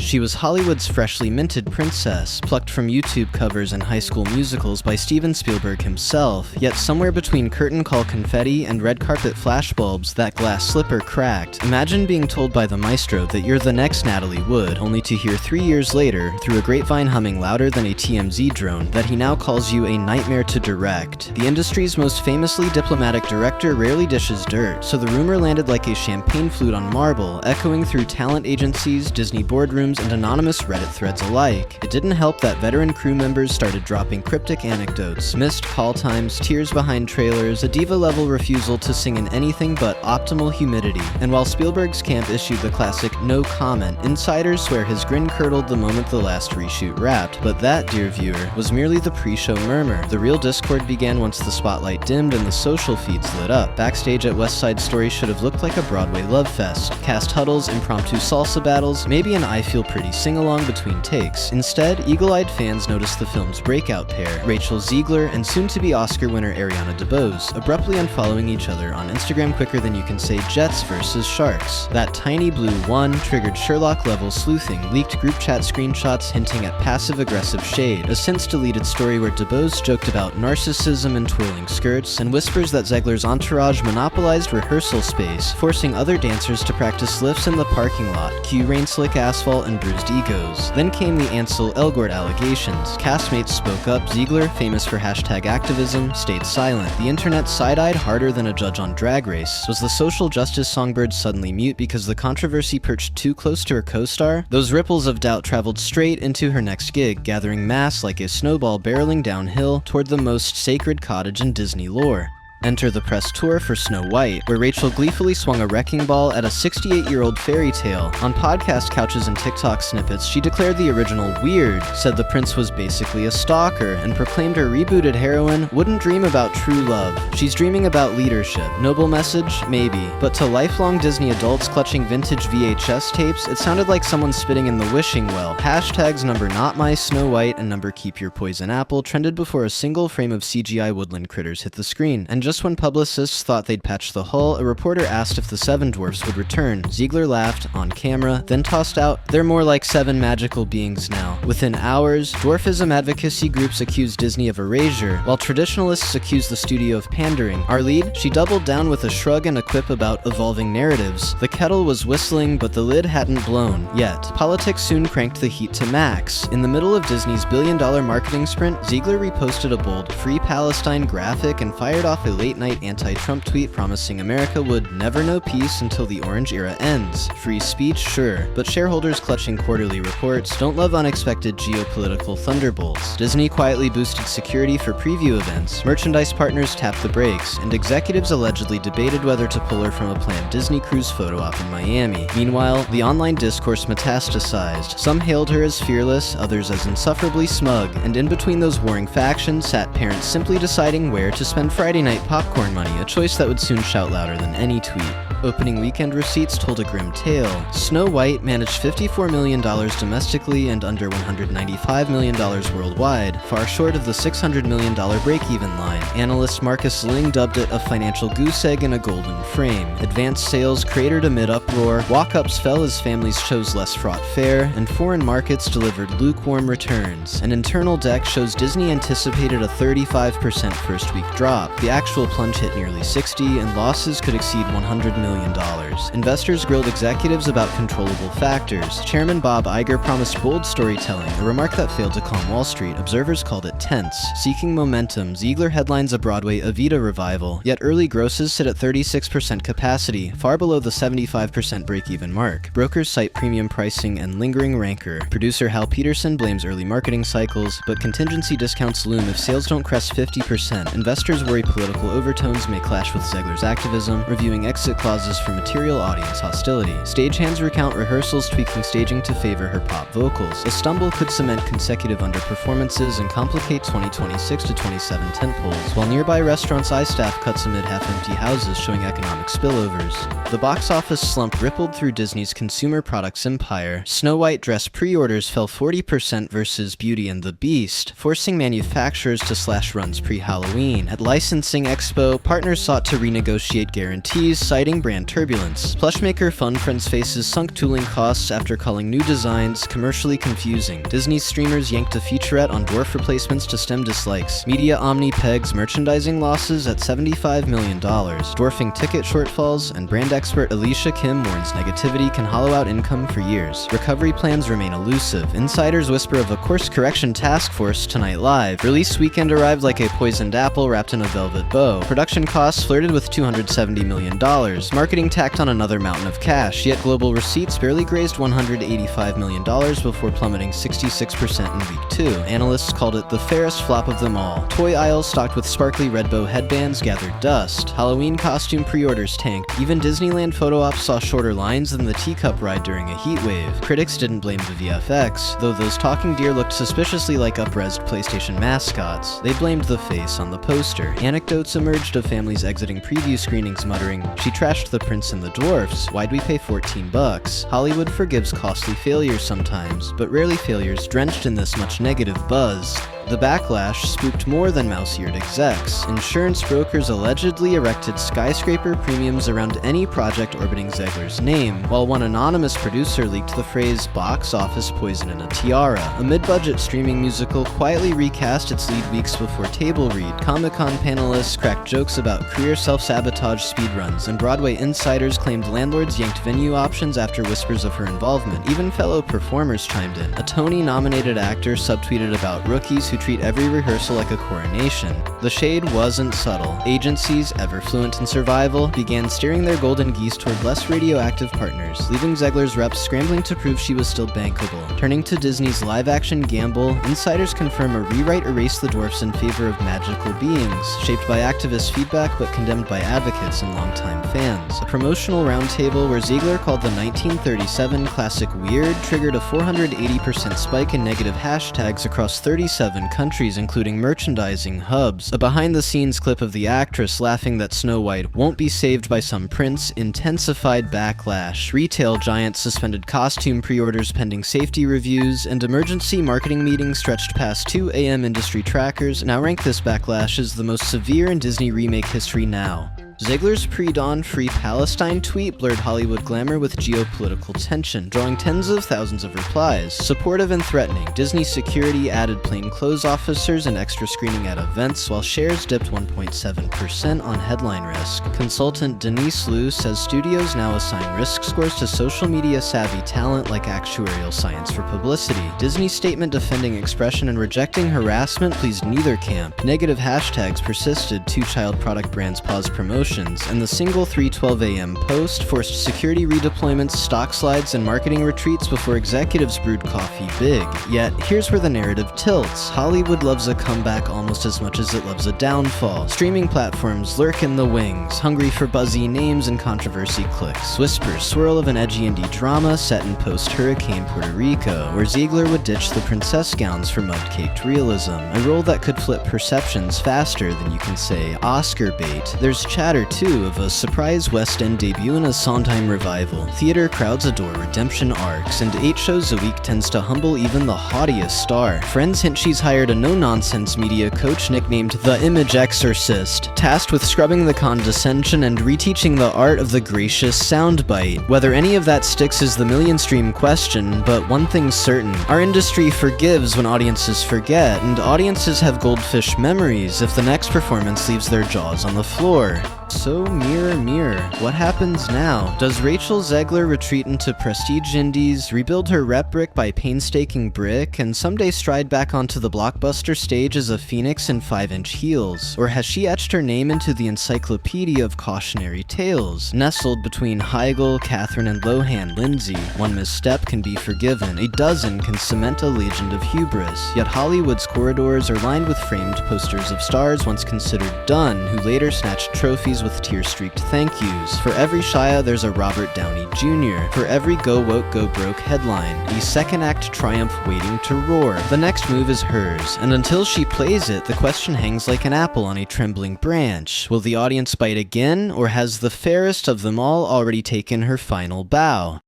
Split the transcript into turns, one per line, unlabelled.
She was Hollywood's freshly minted princess, plucked from YouTube covers and High School Musicals by Steven Spielberg himself, yet somewhere between curtain call confetti and red carpet flashbulbs, that glass slipper cracked. Imagine being told by the Maestro that you're the next Natalie Wood, only to hear 3 years later, through a grapevine humming louder than a TMZ drone, that he now calls you a nightmare to direct. The industry's most famously diplomatic director rarely dishes dirt, so the rumor landed like a champagne flute on marble, echoing through talent agencies, Disney boardrooms, and anonymous Reddit threads alike. It didn't help that veteran crew members started dropping cryptic anecdotes, missed call times, tears behind trailers, a diva-level refusal to sing in anything but optimal humidity. And while Spielberg's camp issued the classic no comment, insiders swear his grin curdled the moment the last reshoot wrapped. But that, dear viewer, was merely the pre-show murmur. The real discord began once the spotlight dimmed and the social feeds lit up. Backstage at West Side Story should have looked like a Broadway love fest. Cast huddles, impromptu salsa battles, maybe an I Feel Pretty sing-along between takes. Instead, eagle-eyed fans noticed the film's breakout pair, Rachel Zegler and soon-to-be Oscar winner Ariana DeBose, abruptly unfollowing each other on Instagram quicker than you can say Jets versus Sharks. That tiny blue one triggered Sherlock-level sleuthing, leaked group chat screenshots hinting at passive-aggressive shade, a since-deleted story where DeBose joked about narcissism and twirling skirts, and whispers that Zegler's entourage monopolized rehearsal space, forcing other dancers to practice lifts in the parking lot, cue rain-slick asphalt and bruised egos. Then came the Ansel Elgort allegations. Castmates spoke up. Zegler, famous for hashtag activism, stayed silent. The internet side-eyed harder than a judge on Drag Race. Was the social justice songbird suddenly mute because the controversy perched too close to her co-star? Those ripples of doubt traveled straight into her next gig, gathering mass like a snowball barreling downhill toward the most sacred cottage in Disney lore. Enter the press tour for Snow White, where Rachel gleefully swung a wrecking ball at a 68-year-old fairy tale. On podcast couches and TikTok snippets, she declared the original weird, said the prince was basically a stalker, and proclaimed her rebooted heroine wouldn't dream about true love. She's dreaming about leadership. Noble message? Maybe. But to lifelong Disney adults clutching vintage VHS tapes, it sounded like someone spitting in the wishing well. Hashtags number not my Snow White and number keep your poison apple trended before a single frame of CGI woodland critters hit the screen. And just when publicists thought they'd patch the hull, a reporter asked if the Seven Dwarfs would return. Zegler laughed, on camera, then tossed out, "They're more like seven magical beings now." Within hours, dwarfism advocacy groups accused Disney of erasure, while traditionalists accused the studio of pandering. Our lead? She doubled down with a shrug and a quip about evolving narratives. The kettle was whistling, but the lid hadn't blown, yet. Politics soon cranked the heat to max. In the middle of Disney's billion-dollar marketing sprint, Zegler reposted a bold Free Palestine graphic and fired off a late-night anti-Trump tweet promising America would never know peace until the orange era ends. Free speech, sure, but shareholders clutching quarterly reports don't love unexpected geopolitical thunderbolts. Disney quietly boosted security for preview events, merchandise partners tapped the brakes, and executives allegedly debated whether to pull her from a planned Disney cruise photo op in Miami. Meanwhile, the online discourse metastasized. Some hailed her as fearless, others as insufferably smug, and in between those warring factions sat parents simply deciding where to spend Friday night popcorn money, a choice that would soon shout louder than any tweet. Opening weekend receipts told a grim tale. Snow White managed $54 million domestically and under $195 million worldwide, far short of the $600 million break-even line. Analyst Marcus Ling dubbed it a financial goose egg in a golden frame. Advanced sales cratered amid uproar, walk-ups fell as families chose less fraught fare, and foreign markets delivered lukewarm returns. An internal deck shows Disney anticipated a 35% first-week drop. The actual plunge hit nearly 60, and losses could exceed $100 million. Investors grilled executives about controllable factors. Chairman Bob Iger promised bold storytelling, a remark that failed to calm Wall Street. Observers called it tense. Seeking momentum, Zegler headlines a Broadway Evita revival, yet early grosses sit at 36% capacity, far below the 75% break-even mark. Brokers cite premium pricing and lingering rancor. Producer Hal Peterson blames early marketing cycles, but contingency discounts loom if sales don't crest 50%. Investors worry political overtones may clash with Zegler's activism, reviewing exit clauses for material audience hostility. Stagehands recount rehearsals tweaking staging to favor her pop vocals. A stumble could cement consecutive underperformances and complicate 2026 to 27 tentpoles, while nearby restaurants' staff cuts amid half-empty houses showing economic spillovers. The box office slump rippled through Disney's consumer products empire. Snow White dress pre-orders fell 40% versus Beauty and the Beast, forcing manufacturers to slash runs pre-Halloween. At licensing expo, partners sought to renegotiate guarantees, citing brand turbulence. Plushmaker Fun Friends faces sunk tooling costs after calling new designs commercially confusing. Disney streamers yanked a featurette on dwarf replacements to stem dislikes. Media Omni pegs merchandising losses at $75 million, dwarfing ticket shortfalls, and brand expert Alicia Kim warns negativity can hollow out income for years. Recovery plans remain elusive. Insiders whisper of a course correction task force tonight live. Release weekend arrived like a poisoned apple wrapped in a velvet bow. Production costs flirted with $270 million. Marketing tacked on another mountain of cash, yet global receipts barely grazed $185 million before plummeting 66% in week 2. Analysts called it the fairest flop of them all. Toy aisles stocked with sparkly red bow headbands gathered dust. Halloween costume pre-orders tanked. Even Disneyland photo ops saw shorter lines than the teacup ride during a heat wave. Critics didn't blame the VFX, though those talking deer looked suspiciously like up-resed PlayStation mascots. They blamed the face on the poster. Anecdotes emerged of families exiting preview screenings muttering, "She trashed the prince and the dwarfs. Why'd we pay $14? Hollywood forgives costly failures sometimes, but rarely failures drenched in this much negative buzz. The backlash spooked more than mouse-eared execs. Insurance brokers allegedly erected skyscraper premiums around any project orbiting Zegler's name, while one anonymous producer leaked the phrase "box office poison in a tiara." A mid-budget streaming musical quietly recast its lead weeks before table read. Comic-Con panelists cracked jokes about career self-sabotage speedruns, and Broadway insiders claimed landlords yanked venue options after whispers of her involvement. Even fellow performers chimed in. A Tony-nominated actor subtweeted about rookies who treat every rehearsal like a coronation. The shade wasn't subtle. Agencies, ever fluent in survival, began steering their golden geese toward less radioactive partners, leaving Zegler's reps scrambling to prove she was still bankable. Turning to Disney's live-action gamble, insiders confirm a rewrite erased the dwarfs in favor of magical beings, shaped by activist feedback but condemned by advocates and longtime fans. A promotional roundtable where Zegler called the 1937 classic weird triggered a 480% spike in negative hashtags across 37 countries, including merchandising hubs. A behind-the-scenes clip of the actress laughing that Snow White won't be saved by some prince intensified backlash. Retail giants suspended costume pre-orders pending safety reviews, and emergency marketing meetings stretched past 2 a.m. industry trackers now rank this backlash as the most severe in Disney remake history now. Zegler's pre-dawn Free Palestine tweet blurred Hollywood glamour with geopolitical tension, drawing tens of thousands of replies. Supportive and threatening, Disney security added plainclothes officers and extra screening at events, while shares dipped 1.7% on headline risk. Consultant Denise Liu says studios now assign risk scores to social media savvy talent like actuarial science for publicity. Disney's statement defending expression and rejecting harassment pleased neither camp. Negative hashtags persisted, 2 child product brands paused promotion, and the single 3:12 a.m. post forced security redeployments, stock slides, and marketing retreats before executives brewed coffee big. Yet, here's where the narrative tilts. Hollywood loves a comeback almost as much as it loves a downfall. Streaming platforms lurk in the wings, hungry for buzzy names and controversy clicks. Whispers swirl of an edgy indie drama set in post-Hurricane Puerto Rico, where Zegler would ditch the princess gowns for mud-caked realism, a role that could flip perceptions faster than you can say Oscar bait. There's chatter too of a surprise West End debut in a Sondheim revival. Theater crowds adore redemption arcs, and 8 shows a week tends to humble even the haughtiest star. Friends hint she's hired a no-nonsense media coach nicknamed the Image Exorcist, tasked with scrubbing the condescension and reteaching the art of the gracious soundbite. Whether any of that sticks is the million-stream question, but one thing's certain. Our industry forgives when audiences forget, and audiences have goldfish memories if the next performance leaves their jaws on the floor. So, mirror, mirror, what happens now? Does Rachel Zegler retreat into prestige indies, rebuild her rep brick by painstaking brick, and someday stride back onto the blockbuster stage as a phoenix in 5-inch heels? Or has she etched her name into the encyclopaedia of cautionary tales? Nestled between Heigl, Katherine and Lohan, Lindsay, one misstep can be forgiven, a dozen can cement a legend of hubris, yet Hollywood's corridors are lined with framed posters of stars once considered done, who later snatched trophies with tear-streaked thank yous. For every Shia, there's a Robert Downey Jr. For every go woke, go broke headline, a second-act triumph waiting to roar. The next move is hers, and until she plays it, the question hangs like an apple on a trembling branch. Will the audience bite again, or has the fairest of them all already taken her final bow?